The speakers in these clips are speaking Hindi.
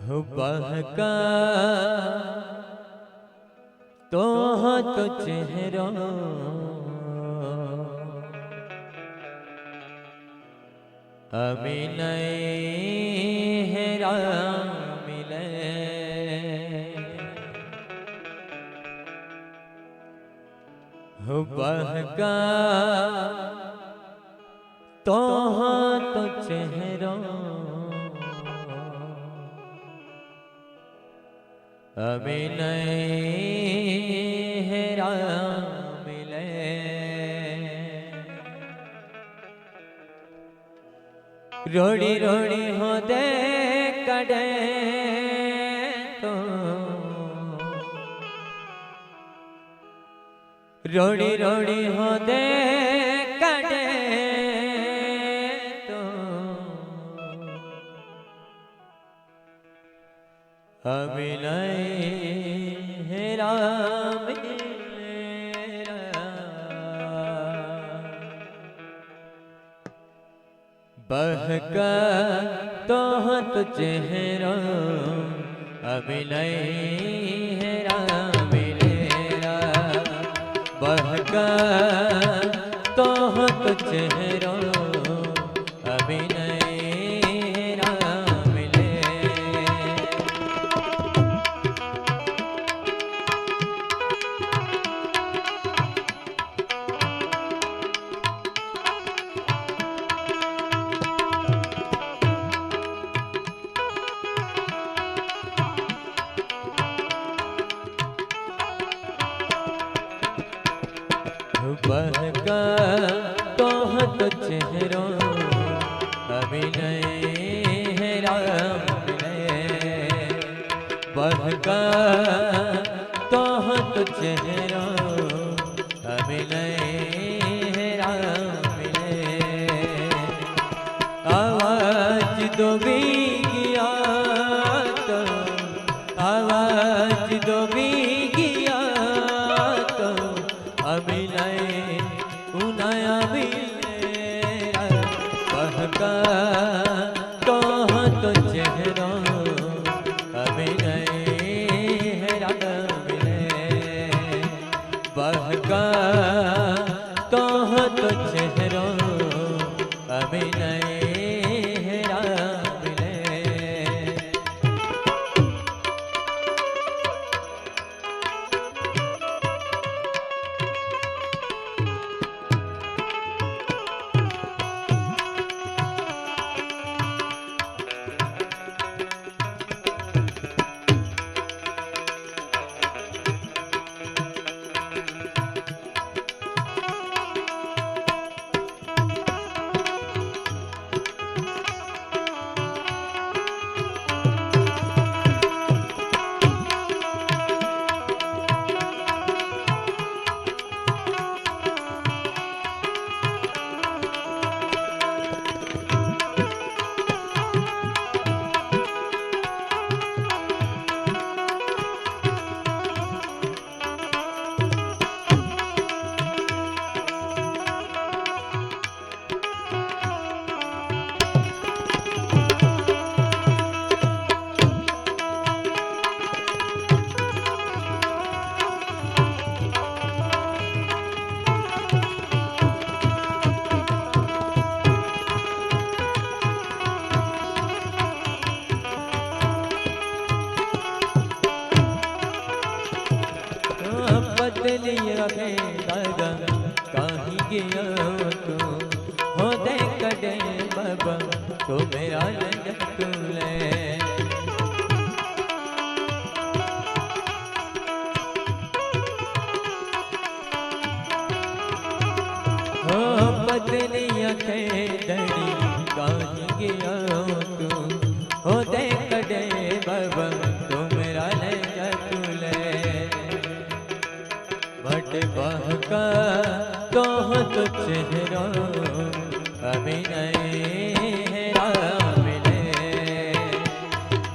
हो बहका तो चेहरा अभी नहीं हेरा मिले। हो बहका तो चेहरा अभी नहीं हेरा मिले। रोड़ी रोड़ी हो दे कड़े तो रोड़ी रोड़ी हो दे कड़े तो अभी नहीं हेरा मेरा। बहका तो चेहरा अभी नहीं हेरा मेरा। बहका तो चेहरा अभी नहीं हेरा मिले। बहका तो चेहरा अभी नहीं हेरा मिले। बहका तो चेहरा अभी नहीं हेरा मिले। आवाज दो भी गया तो आवाज दो भी गया तो अभी नहीं उनाया मिलेरा। बहका तो चेहरा अभी नहीं हेरा मिले। बहका तो चेहरा अभी नहीं हेरा मिले। बदली रखे दादा कहीं गया तू हो दे कड़े बाबा तो मेरा तुले। हो बदली रखे दड़ी कहीं गया तू हो दे कड़े बाबा तो मेरा तुले। बट बहका तो चेहरा अभी नहीं हेरा मिले।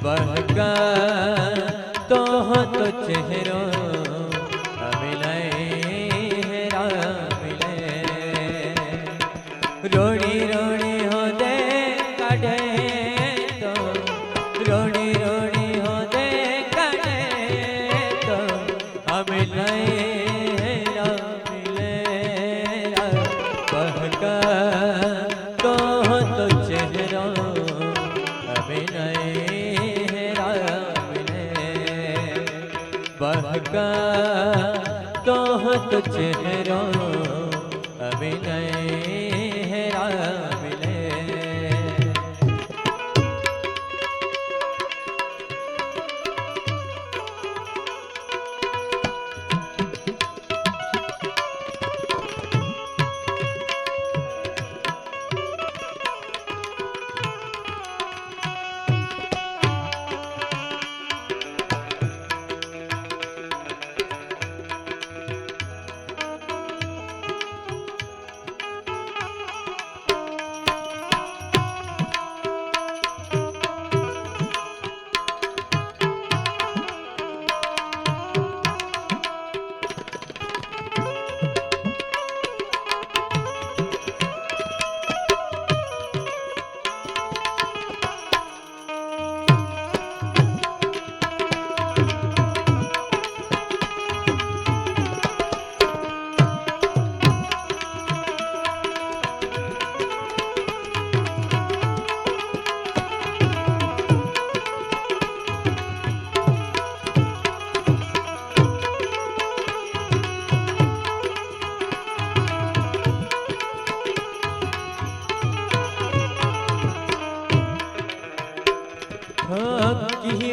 बहका तो चेहरा अभी नहीं हेरा मिले। रोड़ी रोड़ी हो दे कड़े तो रोड़ी रोड़ी अभिनय राम मिले बहका तोहत चेहरा अभिनय राम मिले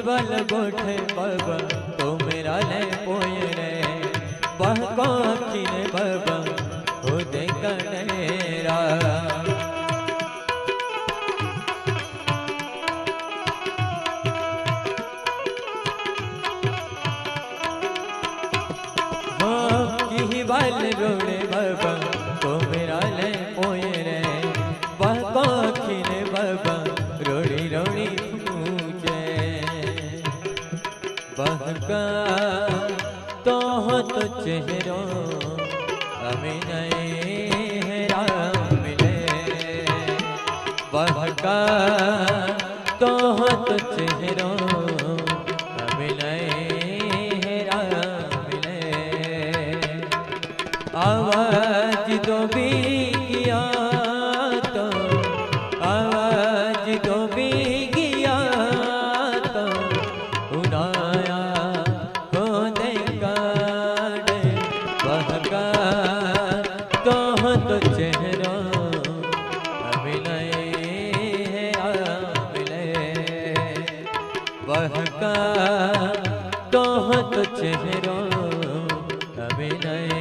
बल गोठे बाबा तो मेरा ले पोए रे बहको खिने बाबा हो दे कनेरा की बल गोठे बाबा तो मेरा ले पोए रे बहको खिने बाबा रोड़ी रोड़ी बहका तोहत चेहरा अभिनय राम मिले बहका तोहत चेहरा अभिनय राम मिले आवाज दो भी किया तो आवाज दो भी किया तो उनाया हो देगा बहका तोहत चेहरा अभिनय मिले बहका तोहत चेहरा अभिनय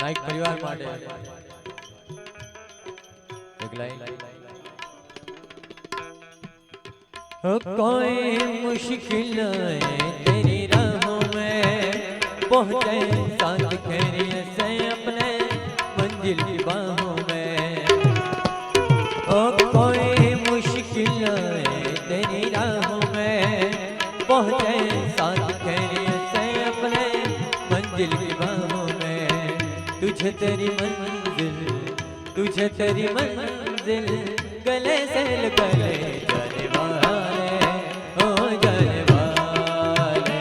नाइक परिवार माटे एक लाइन हो कोई मुश्किल तेरी राहों में पहुंचे साथ खैरियत से अपने मंजिल की बाहों में हो कोई मुश्किल तेरी राहों में पहुंचे साथ खैरियत से अपने मंजिल की बाहों में तुझे तेरी मंजिल गले से गले जाने वाले ओ जाने वाले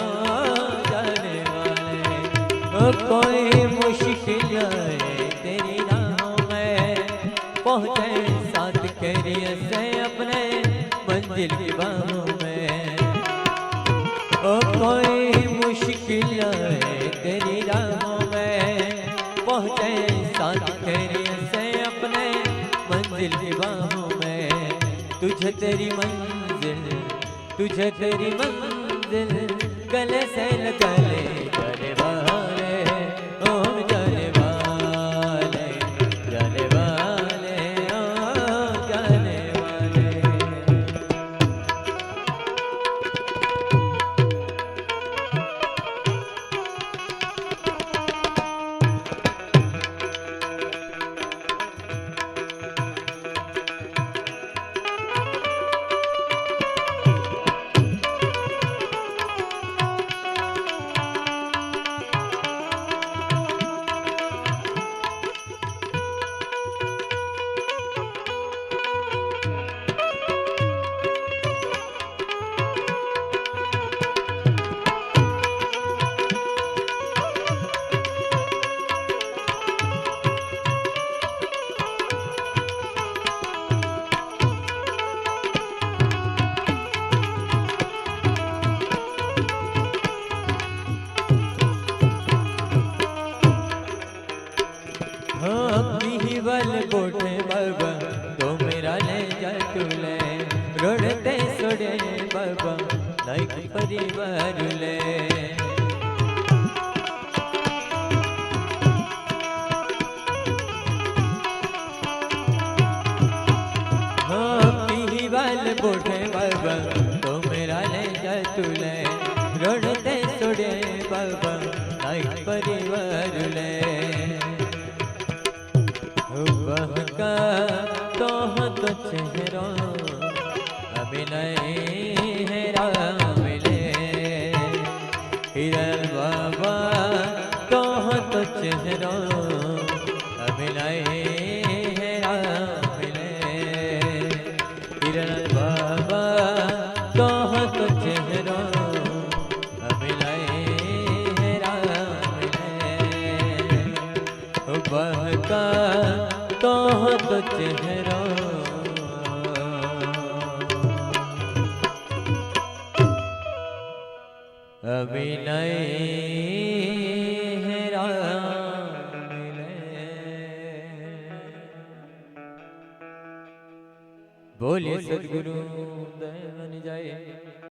ओ जाने वाले ओ कोई मुश्किल तेरी राहों में पहुँचे साथ खैरियत से अपने मंजिल की बाहों में मुश्किल आए तेरी राहों में, पहुँचे साथ तेरे से अपने मंजिल की बाहों में। तुझे तेरी मंजिल, तुझे तेरी मंजिल गले से लगा ले जाने वाले, ओ जाने वाले, जाने वाले, ओ जाने वाले। बल बोटे बाबा तो मेरा ले जा तुले, रोड़ते सोड़े बाबा लाइक परिवार ले। बल बोटे बाबा तो मेरा ले जा तुले, रोड़ते सोड़े बाबा लाइक परिवार ले। बहका तो चेहरा अभिनय है राम ले, हिरन बाबा तो चेहरा अभिनय है राम ले, हिरन बाबा तो चेहरा अभिनय है राम ले। बहका तो चेहरा अभिनय है राम ले। बोलिए सद्गुरु दयान जाए।